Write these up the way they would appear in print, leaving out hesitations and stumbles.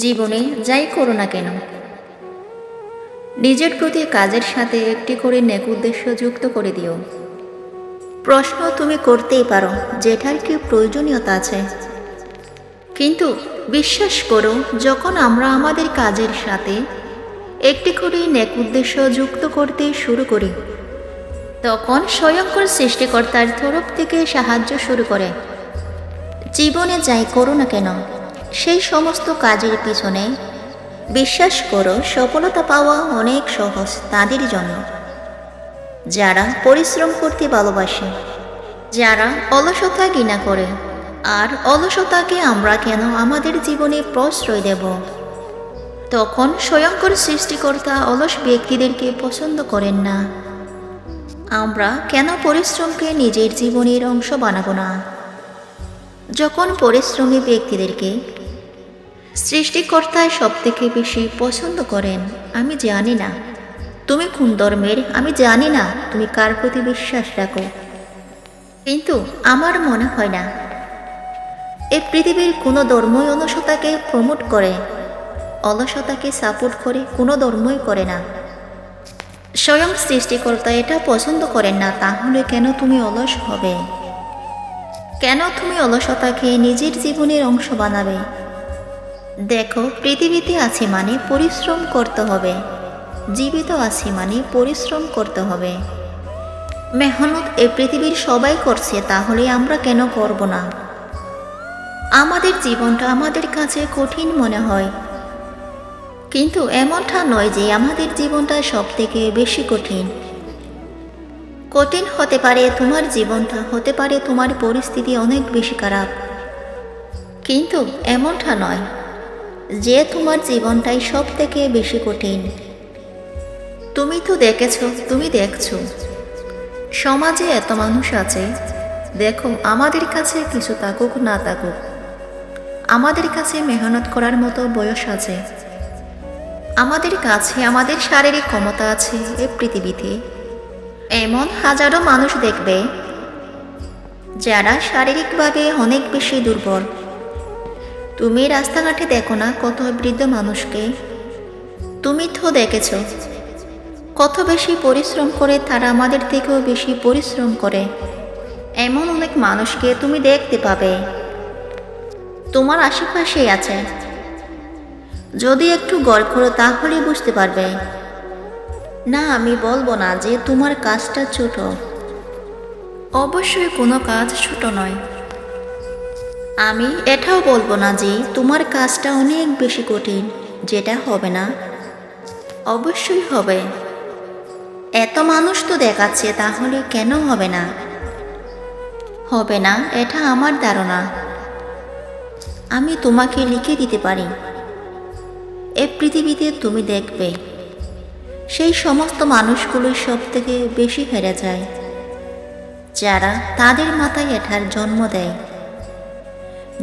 জীবনে যাই করো না কেন, নিজের প্রতি কাজের সাথে একটি করে নেক উদ্দেশ্য যুক্ত করে দিও। প্রশ্ন তুমি করতেই পারো যেটার কি প্রয়োজনীয়তা আছে, কিন্তু বিশ্বাস করো, যখন আমরা আমাদের কাজের সাথে একটি করে নেক উদ্দেশ্য যুক্ত করতে শুরু করি, তখন স্বয়ংকর সৃষ্টিকর্তার তরফ থেকে সাহায্য শুরু করে। জীবনে যাই করো না কেন, সেই সমস্ত কাজের পিছনে বিশ্বাস করো সফলতা পাওয়া অনেক সহজ তাদের জন্য যারা পরিশ্রম করতে ভালোবাসে, যারা অলসতা ঘৃণা করে। আর অলসতাকে আমরা কেন আমাদের জীবনে প্রশ্রয় দেব? তখন স্বয়ংকর সৃষ্টিকর্তা অলস ব্যক্তিদেরকে পছন্দ করেন না। আমরা কেন পরিশ্রমকে নিজের জীবনের অংশ বানাবো না? যখন পরিশ্রমী ব্যক্তিদেরকে সৃষ্টিকর্তা সবথেকে বেশি পছন্দ করেন। আমি জানি না তুমি কোন ধর্মের, আমি জানি না তুমি কার প্রতি বিশ্বাস রাখো, কিন্তু আমার মনে হয় না এই পৃথিবীর কোনো ধর্মই অলসতাকে প্রমোট করে, অলসতাকে সাপোর্ট করে কোনো ধর্মই করে না। স্বয়ং সৃষ্টিকর্তা এটা পছন্দ করেন না, তাহলে কেন তুমি অলস হবে? কেন তুমি অলসতাকে নিজের জীবনের অংশ বানাবে? দেখো, পৃথিবীতে আছি মানে পরিশ্রম করতে হবে, জীবিত আছি মানে পরিশ্রম করতে হবে। মেহনত এই পৃথিবীর সবাই করছে, তাহলে আমরা কেন করব না? আমাদের জীবনটা আমাদের কাছে কঠিন মনে হয়, কিন্তু এমনটা নয় যে আমাদের জীবনটা সব থেকে বেশি কঠিন। কঠিন হতে পারে তোমার জীবনটা, হতে পারে তোমার পরিস্থিতি অনেক বেশি খারাপ, কিন্তু এমনটা নয় যে তোমার জীবনটাই সব থেকে বেশি কঠিন। তুমি তো দেখেছো, তুমি দেখছো সমাজে এত মানুষ আছে। দেখো, আমাদের কাছে কিছু থাকুক না থাকুক, আমাদের কাছে মেহনত করার মতো বয়স আছে, আমাদের কাছে আমাদের শারীরিক ক্ষমতা আছে। এই পৃথিবীতে এমন হাজারো মানুষ দেখবে যারা শারীরিকভাবে অনেক বেশি দুর্বল। তুমি রাস্তাঘাটে দেখো না কত বৃদ্ধ মানুষকে? তুমি তো দেখেছ কত বেশি পরিশ্রম করে, তারা আমাদের থেকেও বেশি পরিশ্রম করে। এমন অনেক মানুষকে তুমি দেখতে পাবে, তোমার আশেপাশেই আছে। যদি একটু গড় করো তাহলে বুঝতে পারবে। না, আমি বলবো না যে তোমার কাজটা ছোট, অবশ্যই কোনো কাজ ছোট নয়। আমি এটাও বলবো না যে তোমার কাজটা অনেক বেশি কঠিন, যেটা হবে না। অবশ্যই হবে, এত মানুষ তো দেখাচ্ছে, তাহলে কেন হবে না? হবে না, এটা আমার ধারণা। আমি তোমাকে লিখে দিতে পারি। এ পৃথিবীতে তুমি দেখবে সেই সমস্ত মানুষগুলোই সব থেকে বেশি হেরে যায়, যারা তাদের মাথায় এটার জন্ম দেয়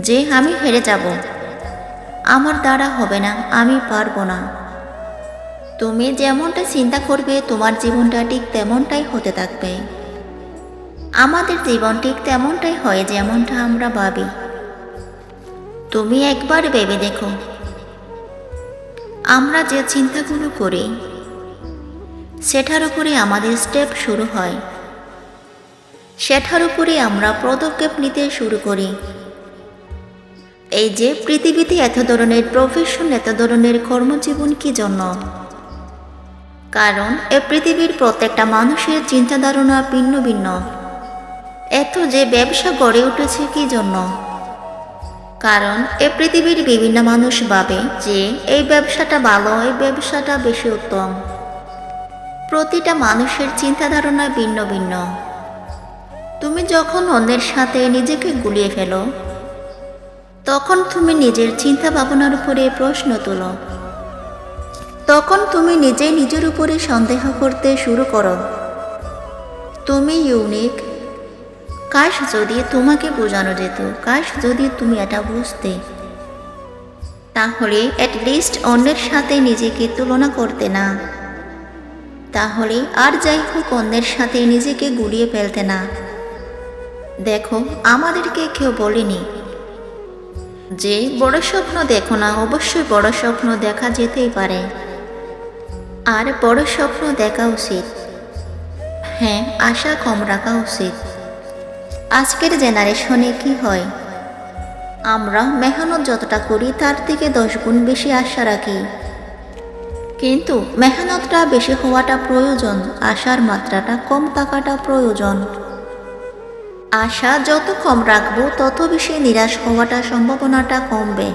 যে আমি হেরে যাব, আমার দ্বারা হবে না, আমি পারবো না। তুমি যেমনটা চিন্তা করবে তোমার জীবনটা ঠিক তেমনটাই হতে থাকবে। আমাদের জীবন ঠিক তেমনটাই হয় যেমনটা আমরা ভাবি। তুমি একবার ভেবে দেখো, আমরা যে চিন্তাগুলো করি সেটার উপরে আমাদের স্টেপ শুরু হয়, সেটার উপরে আমরা পদক্ষেপ নিতে শুরু করি। এই যে পৃথিবীতে এত ধরনের প্রফেশন, এত ধরনের কর্মজীবন কি জন্য? কারণ এ পৃথিবীর প্রত্যেকটা মানুষের চিন্তা ধারণা ভিন্ন ভিন্ন। এত যে ব্যবসা গড়ে উঠেছে কি জন্য? কারণ এ পৃথিবীর বিভিন্ন মানুষ ভাবে যে এই ব্যবসাটা ভালো, এই ব্যবসাটা বেশি উত্তম। প্রতিটা মানুষের চিন্তা ধারণা ভিন্ন ভিন্ন। তুমি যখন অন্যের সাথে নিজেকে গুলিয়ে ফেলো, তখন তুমি নিজের চিন্তা ভাবনার উপরে প্রশ্ন তোলো, তখন তুমি নিজেই নিজের উপরে সন্দেহ করতে শুরু করো। তুমি ইউনিক। কাশ যদি তোমাকে বোঝানো যেত, কাশ যদি তুমি এটা বুঝতে, তাহলে অ্যাটলিস্ট অন্যের সাথে নিজেকে তুলনা করতে না, তাহলে আর যাই হোক অন্যের সাথে নিজেকে গুলিয়ে ফেলতে না। দেখো, আমাদেরকে কেউ বলেনি যে বড় স্বপ্ন দেখো না, অবশ্যই বড় স্বপ্ন দেখা যেতেই পারে, আর বড় স্বপ্ন দেখা উচিত। হ্যাঁ, আশা কম রাখা উচিত। আজকের জেনারেশনে কি হয়, আমরা মেহনত যতটা করি তার থেকে 10 গুণ বেশি আশা রাখি। কিন্তু মেহনতটা বেশি হওয়াটা প্রয়োজন, আশার মাত্রাটা কম থাকাটা প্রয়োজন। আশা যত কম রাখবো তত বেশি নিরাশ হওয়াটা সম্ভাবনাটা কমবে।